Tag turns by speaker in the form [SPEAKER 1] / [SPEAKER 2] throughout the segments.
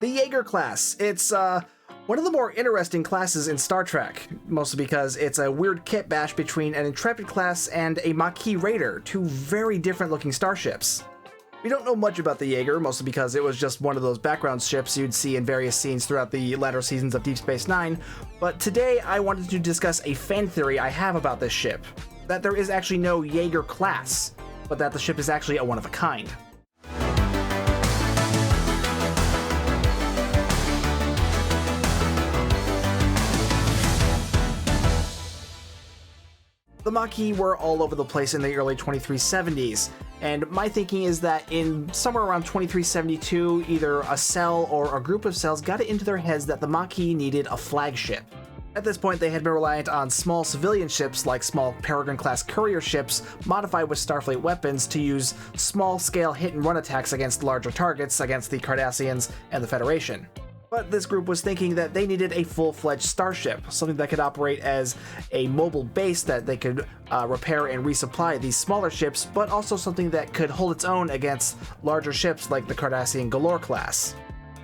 [SPEAKER 1] The Yeager class. It's one of the more interesting classes in Star Trek, mostly because it's a weird kitbash between an Intrepid class and a Maquis Raider, two very different looking starships. We don't know much about the Yeager, mostly because it was just one of those background ships you'd see in various scenes throughout the latter seasons of Deep Space Nine, but today I wanted to discuss a fan theory I have about this ship, that there is actually no Yeager class, but that the ship is actually a one-of-a-kind. The Maquis were all over the place in the early 2370s, and my thinking is that in somewhere around 2372, either a cell or a group of cells got it into their heads that the Maquis needed a flagship. At this point, they had been reliant on small civilian ships like small Peregrine-class courier ships modified with Starfleet weapons to use small-scale hit-and-run attacks against larger targets against the Cardassians and the Federation. But this group was thinking that they needed a full-fledged starship, something that could operate as a mobile base that they could repair and resupply these smaller ships, but also something that could hold its own against larger ships like the Cardassian Galore class.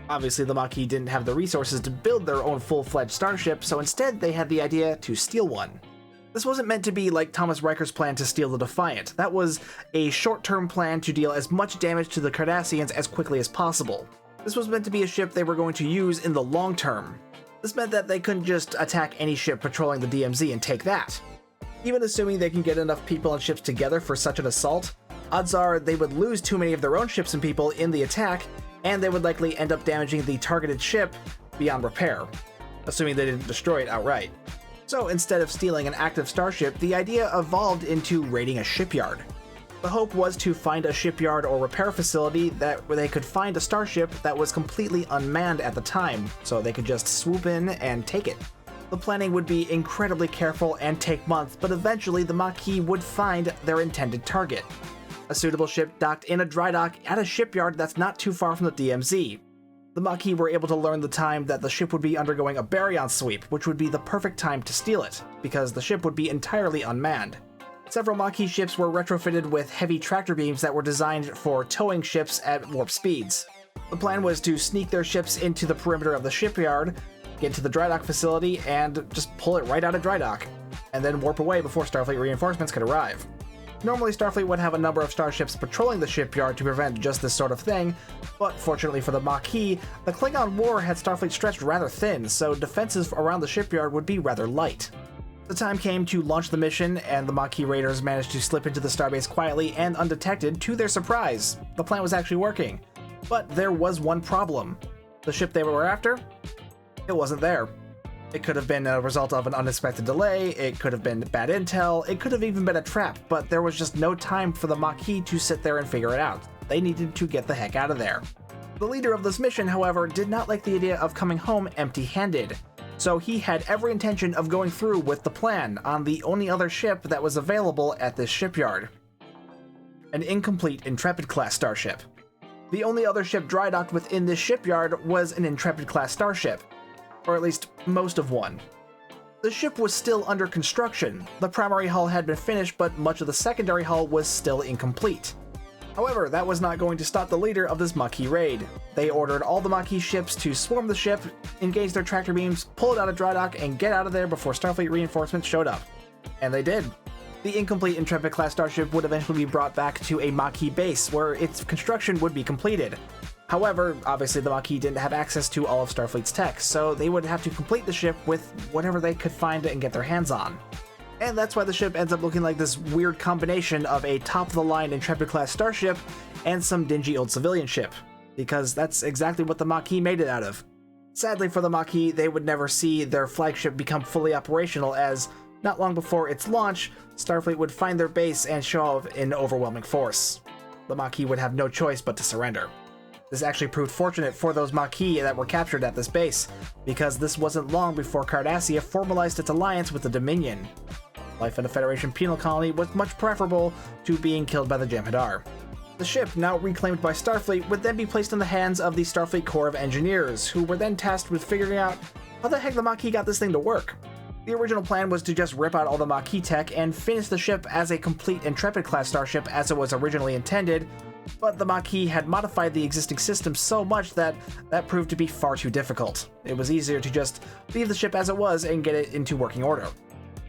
[SPEAKER 1] Obviously, the Maquis didn't have the resources to build their own full-fledged starship, so instead they had the idea to steal one. This wasn't meant to be like Thomas Riker's plan to steal the Defiant. That was a short-term plan to deal as much damage to the Cardassians as quickly as possible. This was meant to be a ship they were going to use in the long term. This meant that they couldn't just attack any ship patrolling the DMZ and take that. Even assuming they can get enough people and ships together for such an assault, odds are they would lose too many of their own ships and people in the attack, and they would likely end up damaging the targeted ship beyond repair, assuming they didn't destroy it outright. So instead of stealing an active starship, the idea evolved into raiding a shipyard. The hope was to find a shipyard or repair facility where they could find a starship that was completely unmanned at the time, so they could just swoop in and take it. The planning would be incredibly careful and take months, but eventually the Maquis would find their intended target. A suitable ship docked in a dry dock at a shipyard that's not too far from the DMZ. The Maquis were able to learn the time that the ship would be undergoing a baryon sweep, which would be the perfect time to steal it, because the ship would be entirely unmanned. Several Maquis ships were retrofitted with heavy tractor beams that were designed for towing ships at warp speeds. The plan was to sneak their ships into the perimeter of the shipyard, get to the dry dock facility, and just pull it right out of dry dock, and then warp away before Starfleet reinforcements could arrive. Normally, Starfleet would have a number of starships patrolling the shipyard to prevent just this sort of thing, but fortunately for the Maquis, the Klingon War had Starfleet stretched rather thin, so defenses around the shipyard would be rather light. The time came to launch the mission, and the Maquis Raiders managed to slip into the starbase quietly and undetected to their surprise. The plan was actually working. But there was one problem. The ship they were after? It wasn't there. It could have been a result of an unexpected delay, it could have been bad intel, it could have even been a trap, but there was just no time for the Maquis to sit there and figure it out. They needed to get the heck out of there. The leader of this mission, however, did not like the idea of coming home empty-handed. So he had every intention of going through with the plan on the only other ship that was available at this shipyard. An incomplete Intrepid-class starship. The only other ship dry docked within this shipyard was an Intrepid-class starship, or at least most of one. The ship was still under construction. The primary hull had been finished, but much of the secondary hull was still incomplete. However, that was not going to stop the leader of this Maquis raid. They ordered all the Maquis ships to swarm the ship, engage their tractor beams, pull it out of dry dock, and get out of there before Starfleet reinforcements showed up. And they did. The incomplete Intrepid-class starship would eventually be brought back to a Maquis base, where its construction would be completed. However, obviously the Maquis didn't have access to all of Starfleet's tech, so they would have to complete the ship with whatever they could find and get their hands on. And that's why the ship ends up looking like this weird combination of a top-of-the-line Intrepid-class starship and some dingy old civilian ship, because that's exactly what the Maquis made it out of. Sadly for the Maquis, they would never see their flagship become fully operational, as not long before its launch, Starfleet would find their base and show up in overwhelming force. The Maquis would have no choice but to surrender. This actually proved fortunate for those Maquis that were captured at this base, because this wasn't long before Cardassia formalized its alliance with the Dominion. Life in a Federation penal colony was much preferable to being killed by the Jem'Hadar. The ship, now reclaimed by Starfleet, would then be placed in the hands of the Starfleet Corps of Engineers, who were then tasked with figuring out how the heck the Maquis got this thing to work. The original plan was to just rip out all the Maquis tech and finish the ship as a complete Intrepid-class starship as it was originally intended, but the Maquis had modified the existing system so much that proved to be far too difficult. It was easier to just leave the ship as it was and get it into working order.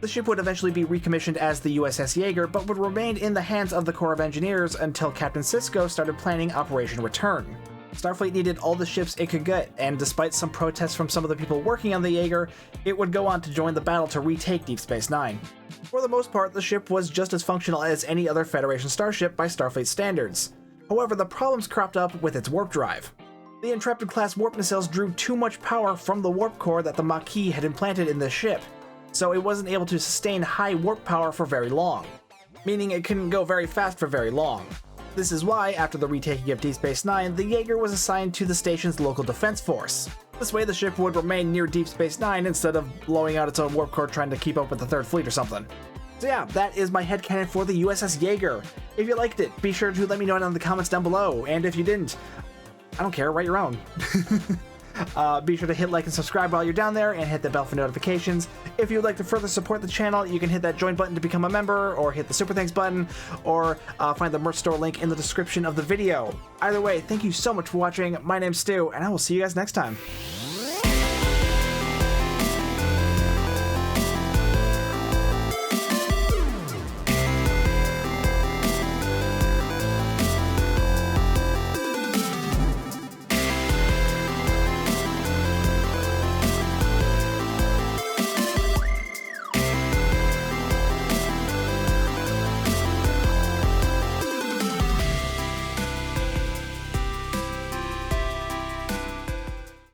[SPEAKER 1] The ship would eventually be recommissioned as the USS Yeager, but would remain in the hands of the Corps of Engineers until Captain Sisko started planning Operation Return. Starfleet needed all the ships it could get, and despite some protests from some of the people working on the Yeager, it would go on to join the battle to retake Deep Space Nine. For the most part, the ship was just as functional as any other Federation starship by Starfleet standards. However, the problems cropped up with its warp drive. The Intrepid-class warp nacelles drew too much power from the warp core that the Maquis had implanted in this ship, so it wasn't able to sustain high warp power for very long, meaning it couldn't go very fast for very long. This is why, after the retaking of Deep Space Nine, the Yeager was assigned to the station's local defense force. This way the ship would remain near Deep Space Nine instead of blowing out its own warp core trying to keep up with the Third Fleet or something. So yeah, that is my headcanon for the USS Yeager. If you liked it, be sure to let me know in the comments down below, and if you didn't, I don't care, write your own. Be sure to hit like and subscribe while you're down there, and hit the bell for notifications. If you would like to further support the channel, you can hit that join button to become a member, or hit the super thanks button, or find the merch store link in the description of the video. Either way, thank you so much for watching. My name's Stu, and I will see you guys next time.